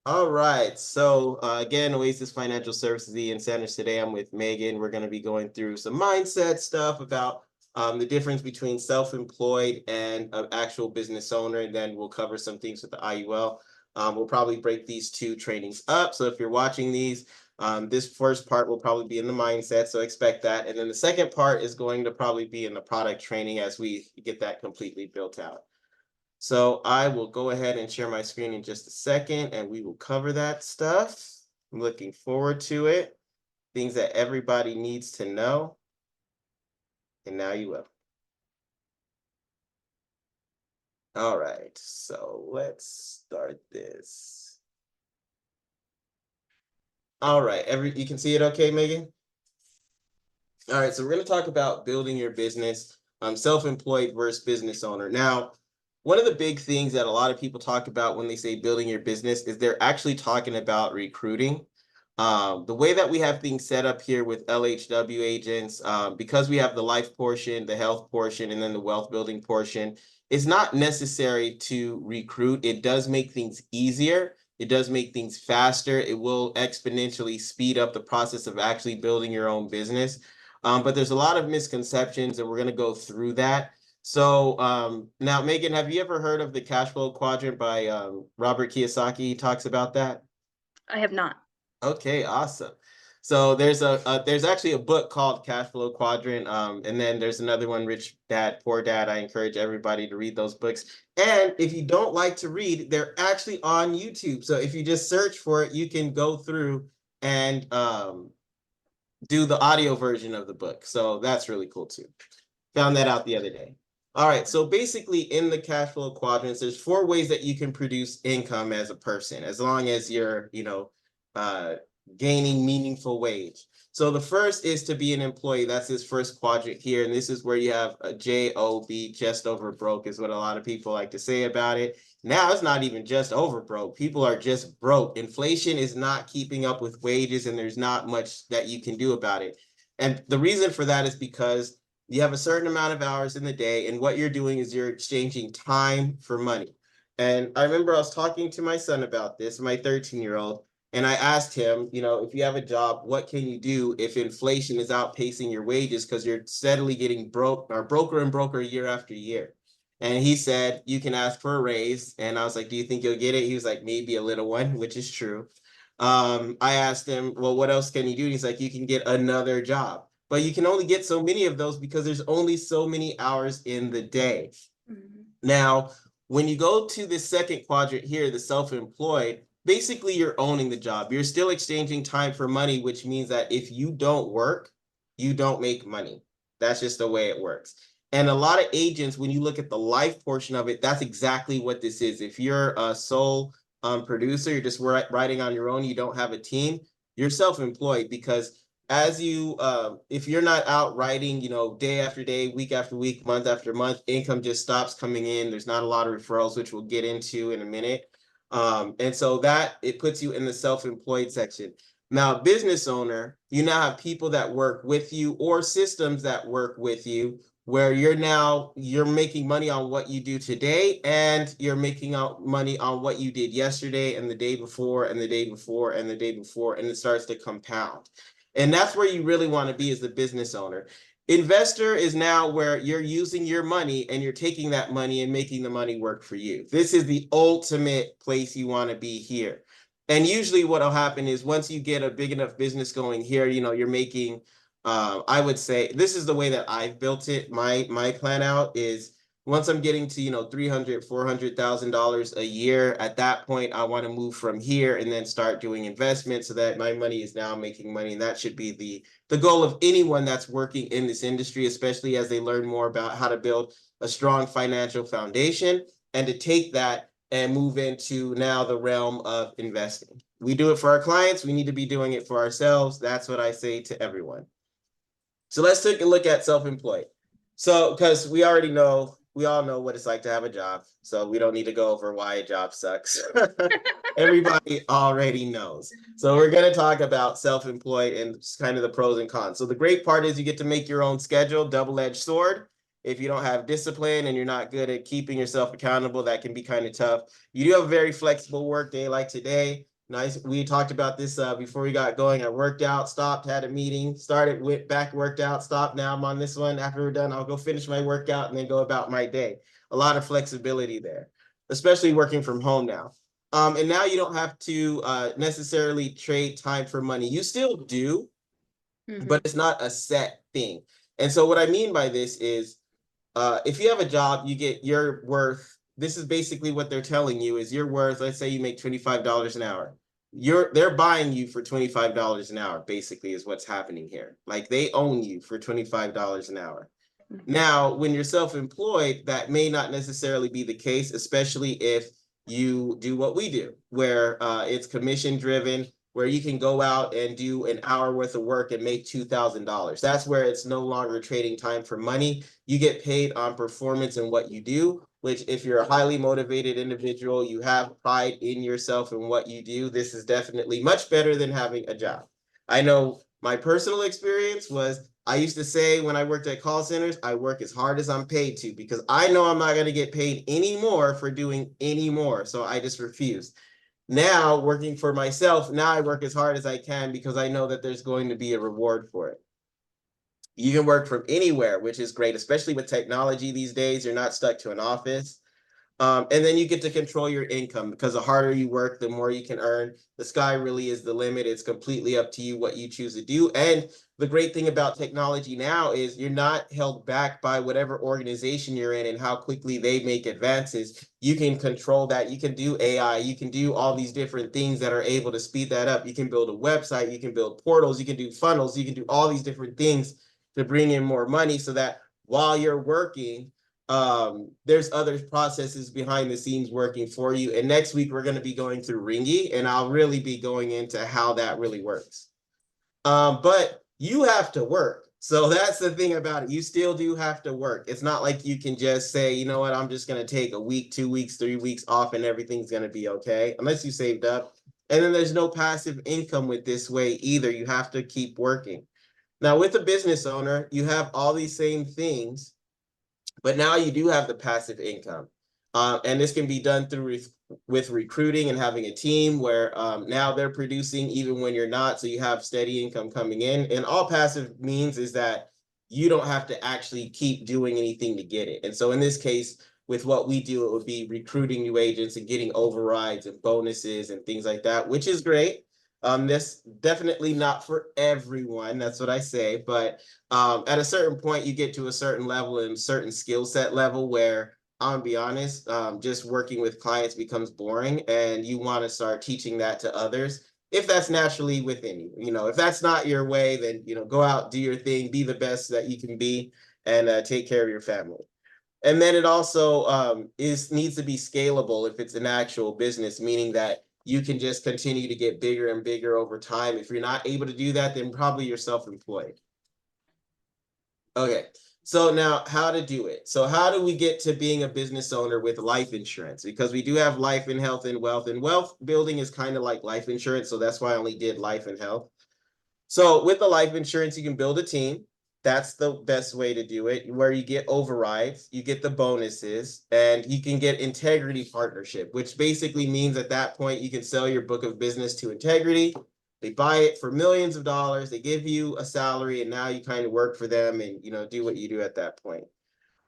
All right. So again, Oasis Financial Services, Ian Sanders. Today I'm with Megan. We're going to be going through some mindset stuff about the difference between self-employed and an actual business owner. And then we'll cover some things with the IUL. We'll probably break these two trainings up. So if you're watching these, this first part will probably be in the mindset. So expect that. And then the second part is going to probably be in the product training as we get that completely built out. So I will go ahead and share my screen in just a second, and we will cover that stuff. I'm looking forward to it. Things that everybody needs to know. And now you will. All right, so let's start this. All right, you can see it okay, Megan? All right, so we're going to talk about building your business, self-employed versus business owner. Now, one of the big things that a lot of people talk about when they say building your business is they're actually talking about recruiting. The way that we have things set up here with LHW agents, because we have the life portion, the health portion, and then the wealth building portion, it's not necessary to recruit. It does make things easier. It does make things faster. It will exponentially speed up the process of actually building your own business. But there's a lot of misconceptions, and we're going to go through that. So now, Megan, have you ever heard of the Cashflow quadrant by Robert Kiyosaki? He talks about that. I have not. Okay, awesome. So there's there's actually a book called Cashflow Quadrant, and then there's another one, Rich Dad, Poor Dad. I encourage everybody to read those books. And if you don't like to read, they're actually on YouTube. So if you just search for it, you can go through and do the audio version of the book. So that's really cool too. Found that out the other day. All right, so basically in the cash flow quadrants, there's 4 ways that you can produce income as a person, as long as you're, gaining meaningful wage. So the first is to be an employee. That's this first quadrant here. And this is where you have a JOB, just over broke, is what a lot of people like to say about it. Now it's not even just over broke. People are just broke. Inflation is not keeping up with wages, and there's not much that you can do about it. And the reason for that is because you have a certain amount of hours in the day, and what you're doing is you're exchanging time for money. And I remember I was talking to my son about this, my 13-year-old, and I asked him, if you have a job, what can you do if inflation is outpacing your wages because you're steadily getting broker and broker year after year? And he said, you can ask for a raise. And I was like, do you think you'll get it? He was like, maybe a little one, which is true. I asked him, well, what else can you do? And he's like, you can get another job. But you can only get so many of those because there's only so many hours in the day. Mm-hmm. Now, when you go to the second quadrant here, the self-employed, basically you're owning the job. You're still exchanging time for money, which means that if you don't work, you don't make money. That's just the way it works. And a lot of agents, when you look at the life portion of it, that's exactly what this is. If you're a sole producer, you're just writing on your own, you don't have a team, you're self-employed, because as you, if you're not out writing, day after day, week after week, month after month, income just stops coming in. There's not a lot of referrals, which we'll get into in a minute. And so that it puts you in the self-employed section. Now, business owner, you now have people that work with you or systems that work with you, where you're making money on what you do today, and you're making out money on what you did yesterday and the day before and the day before and the day before, and it starts to compound. And that's where you really want to be as the business owner. Investor is now where you're using your money and you're taking that money and making the money work for you. This is the ultimate place you want to be here. And usually what will happen is once you get a big enough business going here, you're making, I would say, this is the way that I've built it. My plan out is once I'm getting to, $300,000, $400,000 a year, at that point, I want to move from here and then start doing investments so that my money is now making money. And that should be the goal of anyone that's working in this industry, especially as they learn more about how to build a strong financial foundation and to take that and move into now the realm of investing. We do it for our clients. We need to be doing it for ourselves. That's what I say to everyone. So let's take a look at self-employed. So, because we all know what it's like to have a job. So we don't need to go over why a job sucks. Everybody already knows. So we're going to talk about self-employed and kind of the pros and cons. So the great part is you get to make your own schedule, double-edged sword. If you don't have discipline and you're not good at keeping yourself accountable, that can be kind of tough. You do have a very flexible work day like today. Nice. We talked about this before we got going. I worked out, stopped, had a meeting, started, went back, worked out, stopped. Now I'm on this one. After we're done, I'll go finish my workout and then go about my day. A lot of flexibility there, especially working from home now. And now you don't have to necessarily trade time for money. You still do, but it's not a set thing. And so what I mean by this is if you have a job, you get your worth. This is basically what they're telling you is your worth. Let's say you make $25 an hour. They're buying you for $25 an hour, basically, is what's happening here. Like they own you for $25 an hour. Now, when you're self-employed, that may not necessarily be the case, especially if you do what we do, where it's commission driven, where you can go out and do an hour worth of work and make $2,000. That's where it's no longer trading time for money. You get paid on performance and what you do, which if you're a highly motivated individual, you have pride in yourself and what you do, this is definitely much better than having a job. I know my personal experience was I used to say when I worked at call centers, I work as hard as I'm paid to because I know I'm not going to get paid any more for doing any more. So I just refused. Now working for myself, now I work as hard as I can because I know that there's going to be a reward for it. You can work from anywhere, which is great, especially with technology these days. You're not stuck to an office. And then you get to control your income because the harder you work, the more you can earn. The sky really is the limit. It's completely up to you what you choose to do. And the great thing about technology now is you're not held back by whatever organization you're in and how quickly they make advances. You can control that. You can do AI. You can do all these different things that are able to speed that up. You can build a website. You can build portals. You can do funnels. You can do all these different things to bring in more money so that while you're working, there's other processes behind the scenes working for you. And next week, we're going to be going through Ringy, and I'll really be going into how that really works. But you have to work. So that's the thing about it. You still do have to work. It's not like you can just say, you know what, I'm just going to take a week, 2 weeks, 3 weeks off and everything's going to be okay, unless you saved up. And then there's no passive income with this way either. You have to keep working. Now, with a business owner, you have all these same things, but now you do have the passive income. And this can be done through with recruiting and having a team where now they're producing even when you're not. So you have steady income coming in. And all passive means is that you don't have to actually keep doing anything to get it. And so in this case, with what we do, it would be recruiting new agents and getting overrides and bonuses and things like that, which is great. This definitely not for everyone. That's what I say. But at a certain point, you get to a certain level and certain skill set level where I'll be honest, just working with clients becomes boring and you want to start teaching that to others. If that's naturally within you, if that's not your way, then, go out, do your thing, be the best that you can be and take care of your family. And then it also needs to be scalable if it's an actual business, meaning that you can just continue to get bigger and bigger over time. If you're not able to do that, then probably you're self-employed. Okay, so now how to do it. So how do we get to being a business owner with life insurance? Because we do have life and health and wealth building is kind of like life insurance. So that's why I only did life and health. So with the life insurance, you can build a team. That's the best way to do it, where you get overrides, you get the bonuses, and you can get integrity partnership, which basically means at that point, you can sell your book of business to Integrity. They buy it for millions of dollars. They give you a salary, and now you kind of work for them and, do what you do at that point.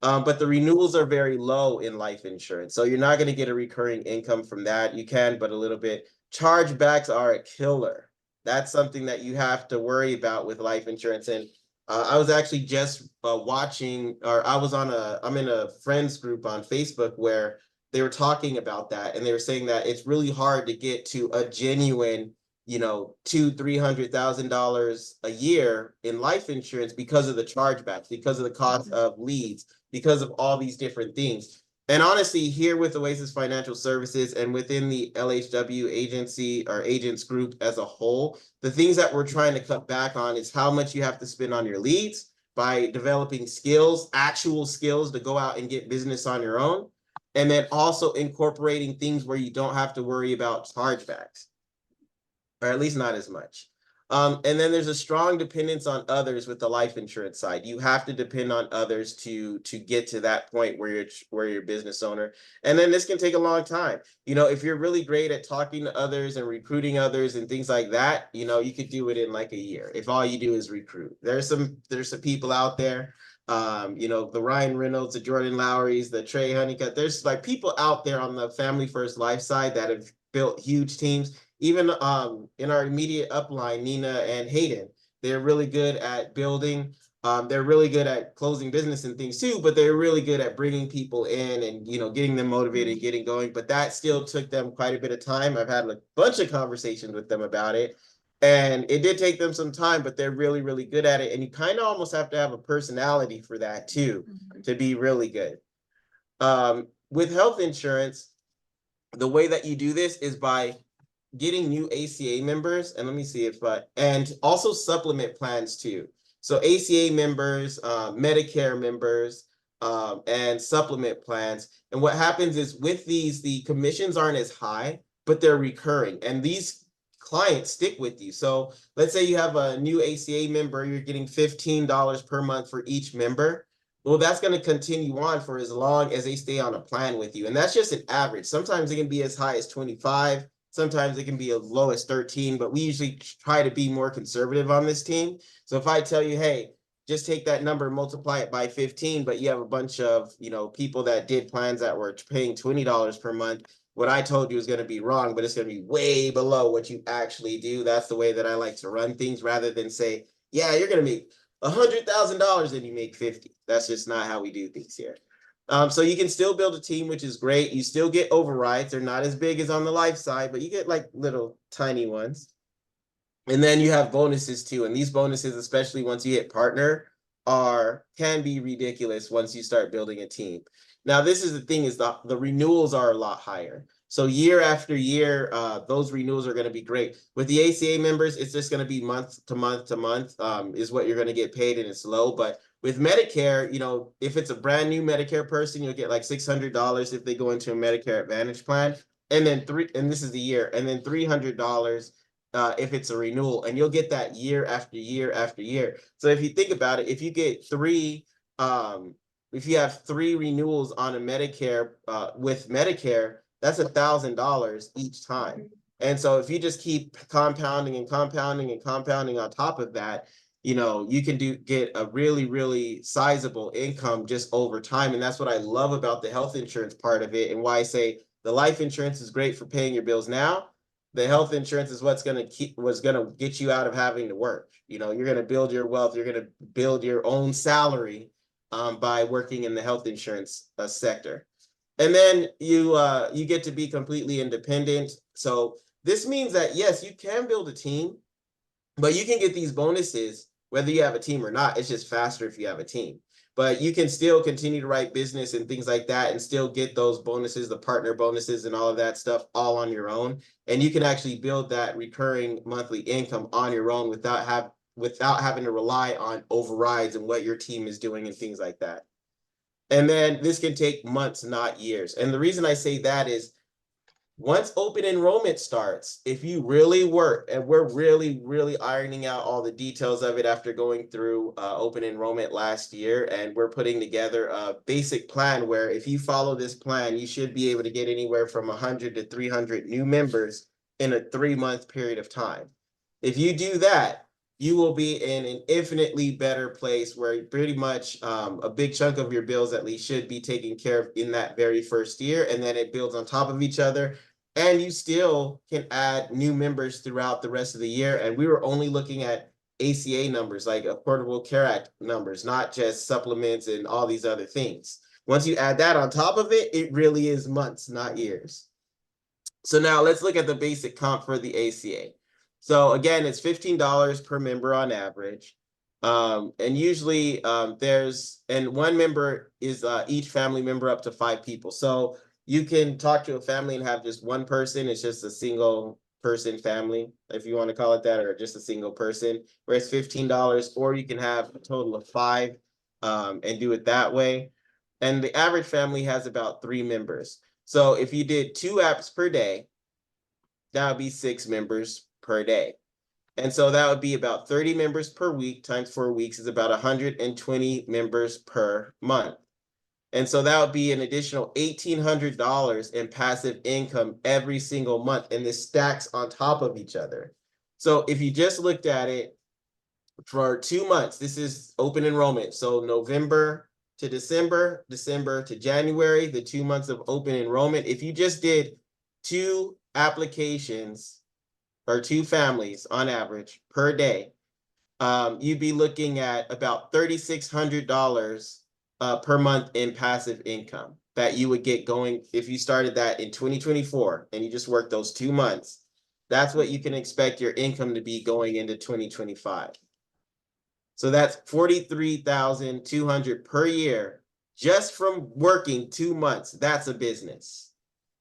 But the renewals are very low in life insurance. So you're not going to get a recurring income from that. You can, but a little bit. Chargebacks are a killer. That's something that you have to worry about with life insurance. And I was actually just watching, or I'm in a friends group on Facebook where they were talking about that. And they were saying that it's really hard to get to a genuine, $200,000-$300,000 a year in life insurance because of the chargebacks, because of the cost of leads, because of all these different things. And honestly, here with Oasis Financial Services and within the LHW agency or agents group as a whole, the things that we're trying to cut back on is how much you have to spend on your leads by developing skills, actual skills to go out and get business on your own. And then also incorporating things where you don't have to worry about chargebacks, or at least not as much. And then there's a strong dependence on others with the life insurance side. You have to depend on others to get to that point where you're a business owner. And then this can take a long time. If you're really great at talking to others and recruiting others and things like that, you could do it in like a year if all you do is recruit. There's some people out there, the Ryan Reynolds, the Jordan Lowrys, the Trey Honeycutt. There's like people out there on the Family First Life side that have built huge teams. Even in our immediate upline, Nina and Hayden, they're really good at building. They're really good at closing business and things too, but they're really good at bringing people in and getting them motivated, getting going. But that still took them quite a bit of time. I've had a bunch of conversations with them about it, and it did take them some time, but they're really, really good at it. And you kind of almost have to have a personality for that too, to be really good. With health insurance, the way that you do this is by getting new ACA members, and let me see if and also supplement plans too. So ACA members, Medicare members, and supplement plans. And what happens is with these, the commissions aren't as high, but they're recurring, and these clients stick with you. So let's say you have a new ACA member, you're getting $15 per month for each member. Well, that's going to continue on for as long as they stay on a plan with you. And that's just an average. Sometimes it can be as high as 25. Sometimes it can be as low as 13, but we usually try to be more conservative on this team. So if I tell you, hey, just take that number, multiply it by 15, but you have a bunch of, people that did plans that were paying $20 per month, what I told you is going to be wrong, but it's going to be way below what you actually do. That's the way that I like to run things, rather than say, yeah, you're going to make $100,000 and you make 50. That's just not how we do things here. So you can still build a team, which is great. You still get overrides. They're not as big as on the life side, but you get like little tiny ones. And then you have bonuses too. And these bonuses, especially once you hit partner, can be ridiculous once you start building a team. Now, this is the thing, is the renewals are a lot higher. So year after year, those renewals are going to be great. With the ACA members, it's just going to be month to month to month, is what you're going to get paid, and it's low. But with Medicare, if it's a brand new Medicare person, you'll get like $600 if they go into a Medicare Advantage plan. And then this is the year, and then $300 if it's a renewal, and you'll get that year after year after year. So if you think about it, if you get if you have 3 renewals on a Medicare with Medicare, that's $1,000 each time. And so if you just keep compounding and compounding and compounding on top of that, you can get a really, really sizable income just over time. And that's what I love about the health insurance part of it, and why I say the life insurance is great for paying your bills now. The health insurance is what's going to get you out of having to work. You're going to build your wealth. You're going to build your own salary by working in the health insurance sector. And then you get to be completely independent. So this means that, yes, you can build a team, but you can get these bonuses whether you have a team or not. It's just faster if you have a team. But you can still continue to write business and things like that and still get those bonuses, the partner bonuses and all of that stuff, all on your own. And you can actually build that recurring monthly income on your own without having to rely on overrides and what your team is doing and things like that. And then this can take months, not years. And the reason I say that is, once open enrollment starts, if you really work, and we're really, really ironing out all the details of it after going through open enrollment last year, and we're putting together a basic plan where if you follow this plan, you should be able to get anywhere from 100 to 300 new members in a 3-month period of time. If you do that, you will be in an infinitely better place where pretty much a big chunk of your bills at least should be taken care of in that very first year, and then it builds on top of each other. And you still can add new members throughout the rest of the year. And we were only looking at ACA numbers, like Affordable Care Act numbers, not just supplements and all these other things. Once you add that on top of it, it really is months, not years. So now let's look at the basic comp for the ACA. So again, it's $15 per member on average. And usually one member is each family member up to 5 people. So you can talk to a family and have just one person. It's just a single person family, if you want to call it that, or just a single person, where it's $15, or you can have a total of 5 and do it that way. And the average family has about 3 members. So if you did 2 apps per day, that would be 6 members per day. And so that would be about 30 members per week times 4 weeks is about 120 members per month. And so that would be an additional $1,800 in passive income every single month. And this stacks on top of each other. So if you just looked at it for 2 months, this is open enrollment. So November to December, December to January, the 2 months of open enrollment. If you just did 2 applications or 2 families on average per day, you'd be looking at about $3,600 per month in passive income that you would get going if you started that in 2024 and you just work those 2 months. That's what you can expect your income to be going into 2025. So that's $43,200 per year just from working 2 months. That's a business.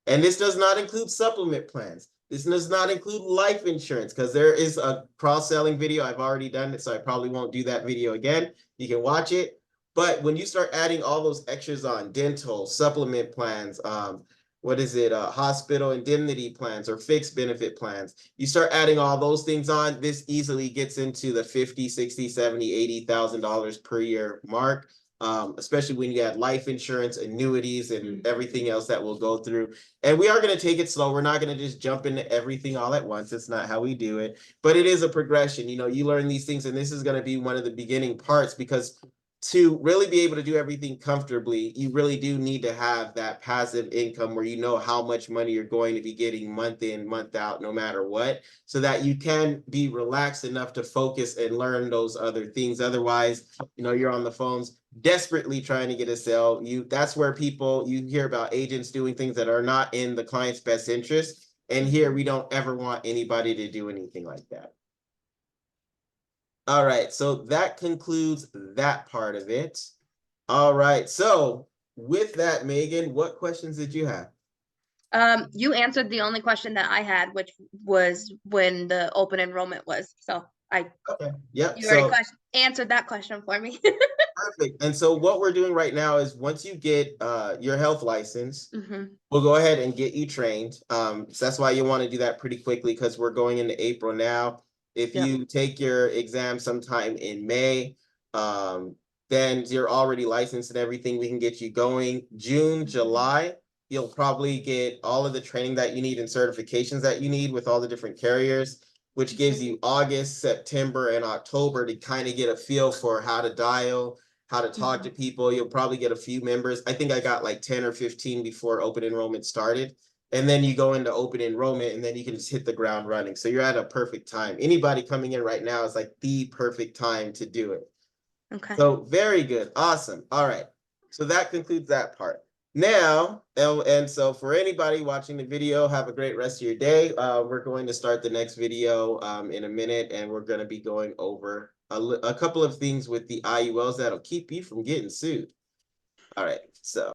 And this does not include supplement plans. This does not include life insurance because there is a cross-selling video. I've already done it, so I probably won't do that video again. You can watch it. But when you start adding all those extras on dental, supplement plans, hospital indemnity plans or fixed benefit plans, you start adding all those things on, this easily gets into the $50,000, $60,000, $70,000, $80,000 per year mark. Especially when you add life insurance, annuities, and everything else that we'll go through. And we are going to take it slow. We're not going to just jump into everything all at once. It's not how we do it, but it is a progression. You know, you learn these things, and this is going to be one of the beginning parts because to really be able to do everything comfortably, you really do need to have that passive income where you know how much money you're going to be getting month in, month out, no matter what, so that you can be relaxed enough to focus and learn those other things. Otherwise, you know, you're on the phones desperately trying to get a sale. That's where you hear about agents doing things that are not in the client's best interest. And here we don't ever want anybody to do anything like that. All right, so that concludes that part of it. All right, so with that, Megan, what questions did you have? You answered the only question that I had, which was when the open enrollment was. So Okay, yep. You already answered that question for me. Perfect. And so what we're doing right now is once you get your health license, we'll go ahead and get you trained. So that's why you want to do that pretty quickly because we're going into April now. If you take your exam sometime in May, then you're already licensed and everything. We can get you going. June, July, you'll probably get all of the training that you need and certifications that you need with all the different carriers, which gives you August, September, and October to kind of get a feel for how to dial, how to talk to people. You'll probably get a few members. I think I got like 10 or 15 before open enrollment started. And then you go into open enrollment and then you can just hit the ground running. So you're at a perfect time. Anybody coming in right now is like the perfect time to do it. Okay. So very good. Awesome. All right. So that concludes that part. Now, and so for anybody watching the video, have a great rest of your day. We're going to start the next video in a minute, and we're going to be going over a couple of things with the IULs that'll keep you from getting sued. All right. So